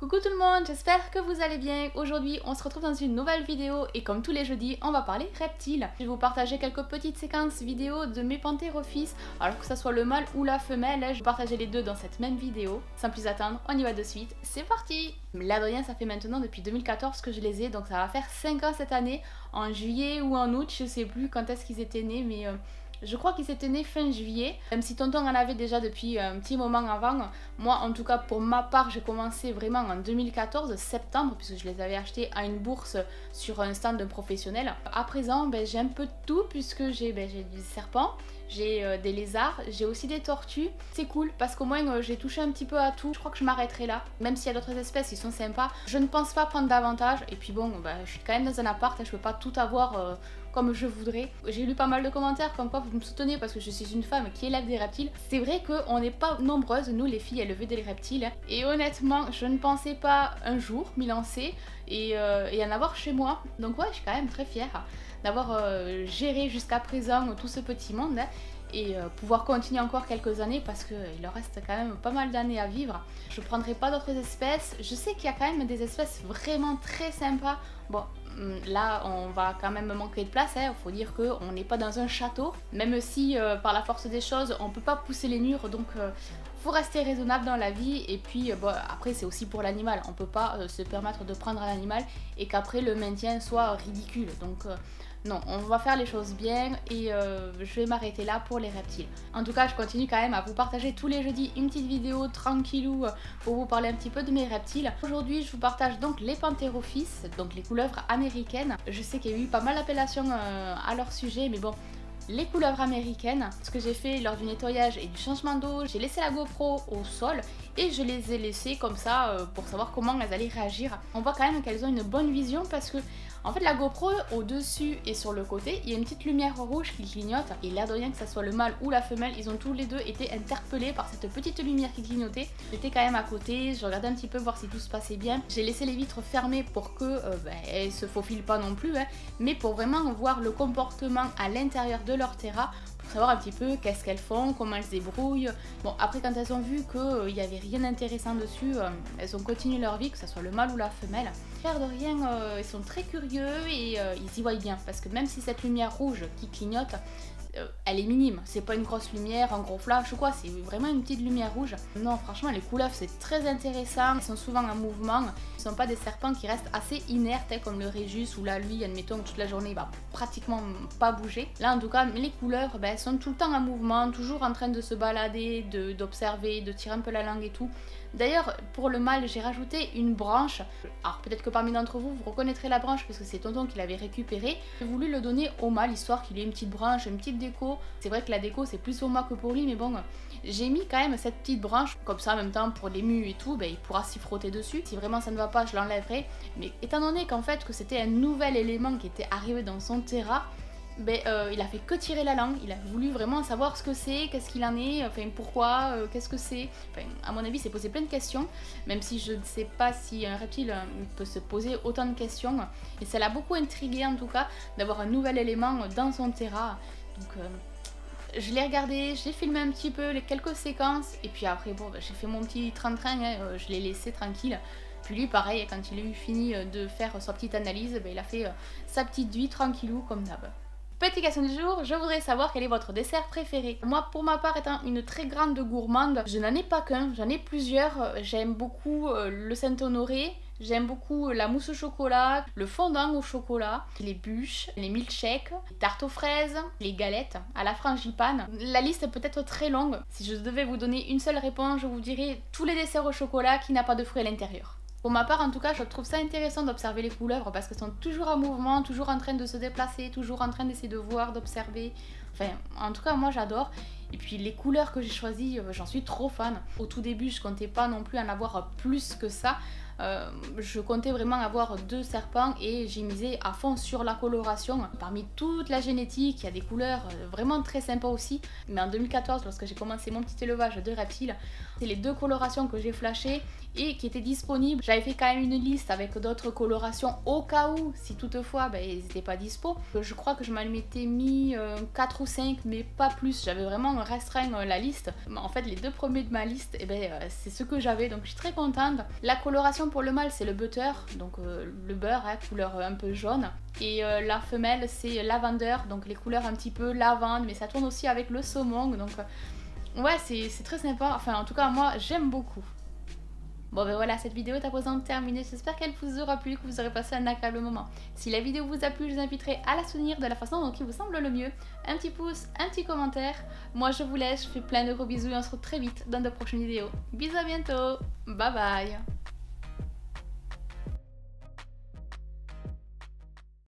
Coucou tout le monde, j'espère que vous allez bien. Aujourd'hui on se retrouve dans une nouvelle vidéo et comme tous les jeudis on va parler reptiles. Je vais vous partager quelques petites séquences vidéo de mes Pantherophis, alors que ça soit le mâle ou la femelle, je vais partager les deux dans cette même vidéo. Sans plus attendre, on y va de suite, c'est parti. L'Adrien ça fait maintenant depuis 2014 que je les ai, donc ça va faire 5 ans cette année, en juillet ou en août, je sais plus quand est-ce qu'ils étaient nés, mais... je crois qu'ils étaient nés fin juillet, même si tonton en avait déjà depuis un petit moment avant. Moi en tout cas pour ma part j'ai commencé vraiment en 2014, septembre, puisque je les avais achetés à une bourse sur un stand de professionnel. À présent j'ai un peu de tout puisque j'ai des serpents, j'ai des lézards, j'ai aussi des tortues. C'est cool parce qu'au moins j'ai touché un petit peu à tout. Je crois que je m'arrêterai là, même s'il y a d'autres espèces qui sont sympas. Je ne pense pas prendre davantage et puis bon je suis quand même dans un appart et je peux pas tout avoir comme je voudrais. J'ai lu pas mal de commentaires comme quoi vous me soutenez parce que je suis une femme qui élève des reptiles. C'est vrai qu'on n'est pas nombreuses, nous les filles, à élever des reptiles. Et honnêtement, je ne pensais pas un jour m'y lancer et en avoir chez moi. Donc ouais, je suis quand même très fière d'avoir géré jusqu'à présent tout ce petit monde. Et pouvoir continuer encore quelques années parce qu'il leur reste quand même pas mal d'années à vivre. Je prendrai pas d'autres espèces. Je sais qu'il y a quand même des espèces vraiment très sympas. Bon, là on va quand même manquer de place, il faut dire qu'on n'est pas dans un château, même si par la force des choses on peut pas pousser les murs, donc faut rester raisonnable dans la vie. Et puis après c'est aussi pour l'animal, on peut pas se permettre de prendre un animal et qu'après le maintien soit ridicule, donc non, on va faire les choses bien et je vais m'arrêter là pour les reptiles. En tout cas, je continue quand même à vous partager tous les jeudis une petite vidéo tranquillou pour vous parler un petit peu de mes reptiles. Aujourd'hui, je vous partage donc les Pantherophis, donc les couleuvres américaines. Je sais qu'il y a eu pas mal d'appellations à leur sujet, mais bon, les couleuvres américaines, ce que j'ai fait lors du nettoyage et du changement d'eau, j'ai laissé la GoPro au sol et je les ai laissées comme ça pour savoir comment elles allaient réagir. On voit quand même qu'elles ont une bonne vision parce que en fait la GoPro au dessus et sur le côté il y a une petite lumière rouge qui clignote et l'Adrien, que ce soit le mâle ou la femelle, ils ont tous les deux été interpellés par cette petite lumière qui clignotait. J'étais quand même à côté, je regardais un petit peu voir si tout se passait bien. J'ai laissé les vitres fermées pour que elles se faufilent pas non plus, mais pour vraiment voir le comportement à l'intérieur de leur terra, pour savoir un petit peu qu'est-ce qu'elles font, comment elles se débrouillent. Bon, après quand elles ont vu qu'il n'y avait rien d'intéressant dessus, elles ont continué leur vie, que ce soit le mâle ou la femelle. L'air de rien, ils sont très curieux et ils y voient bien, parce que même si cette lumière rouge qui clignote, elle est minime, c'est pas une grosse lumière, un gros flash ou quoi, c'est vraiment une petite lumière rouge. Non, franchement, les couleuvres c'est très intéressant, ils sont souvent en mouvement, ils sont pas des serpents qui restent assez inertes comme le Régus ou là lui, admettons toute la journée il va pratiquement pas bouger. Là en tout cas, les couleuvres elles sont tout le temps en mouvement, toujours en train de se balader, d'observer, de tirer un peu la langue et tout. D'ailleurs, pour le mâle, j'ai rajouté une branche. Alors peut-être que parmi d'entre vous, vous reconnaîtrez la branche parce que c'est tonton qui l'avait récupérée. J'ai voulu le donner au mâle, histoire qu'il ait une petite branche, une petite déco. C'est vrai que la déco, c'est plus pour moi que pour lui, mais bon, j'ai mis quand même cette petite branche. Comme ça, en même temps, pour les mus et tout, il pourra s'y frotter dessus. Si vraiment ça ne va pas, je l'enlèverai. Mais étant donné qu'en fait, que c'était un nouvel élément qui était arrivé dans son terra, il a fait que tirer la langue, il a voulu vraiment savoir ce que c'est, qu'est-ce qu'il en est, enfin pourquoi, qu'est-ce que c'est. Enfin, à mon avis, c'est posé plein de questions, même si je ne sais pas si un reptile peut se poser autant de questions. Et ça l'a beaucoup intrigué en tout cas, d'avoir un nouvel élément dans son terra. Donc je l'ai regardé, j'ai filmé un petit peu les quelques séquences, et puis après j'ai fait mon petit train-train, je l'ai laissé tranquille. Puis lui pareil, quand il a eu fini de faire sa petite analyse, il a fait sa petite vie tranquillou comme d'hab. Petite question du jour, je voudrais savoir quel est votre dessert préféré. Moi, pour ma part, étant une très grande gourmande, je n'en ai pas qu'un, j'en ai plusieurs. J'aime beaucoup le Saint-Honoré, j'aime beaucoup la mousse au chocolat, le fondant au chocolat, les bûches, les milkshakes, les tartes aux fraises, les galettes à la frangipane. La liste peut être très longue. Si je devais vous donner une seule réponse, je vous dirais tous les desserts au chocolat qui n'a pas de fruits à l'intérieur. Pour ma part en tout cas, je trouve ça intéressant d'observer les couleuvres parce qu'elles sont toujours en mouvement, toujours en train de se déplacer, toujours en train d'essayer de voir, d'observer. Enfin, en tout cas moi j'adore. Et puis les couleurs que j'ai choisies, j'en suis trop fan. Au tout début, je comptais pas non plus en avoir plus que ça. Je comptais vraiment avoir 2 serpents et j'ai misé à fond sur la coloration. Parmi toute la génétique, il y a des couleurs vraiment très sympas aussi. Mais en 2014, lorsque j'ai commencé mon petit élevage de reptiles, c'est les 2 colorations que j'ai flashées et qui étaient disponibles. J'avais fait quand même une liste avec d'autres colorations au cas où, si toutefois ils n'étaient pas dispo. Je crois que je m'en m'étais mis 4 ou 5, mais pas plus. J'avais vraiment restreint la liste. En fait, les 2 premiers de ma liste, c'est ce que j'avais, donc je suis très contente. La coloration pour le mâle c'est le butter, donc le beurre, hein, couleur un peu jaune. Et la femelle c'est lavender, donc les couleurs un petit peu lavande, mais ça tourne aussi avec le saumon. Donc ouais, c'est très sympa, enfin en tout cas moi j'aime beaucoup. Bon ben voilà, cette vidéo est à présent terminée, j'espère qu'elle vous aura plu, que vous aurez passé un agréable moment. Si la vidéo vous a plu, je vous inviterai à la soutenir de la façon dont il vous semble le mieux. Un petit pouce, un petit commentaire. Moi je vous laisse, je fais plein de gros bisous et on se retrouve très vite dans de prochaines vidéos. Bisous, à bientôt, bye bye.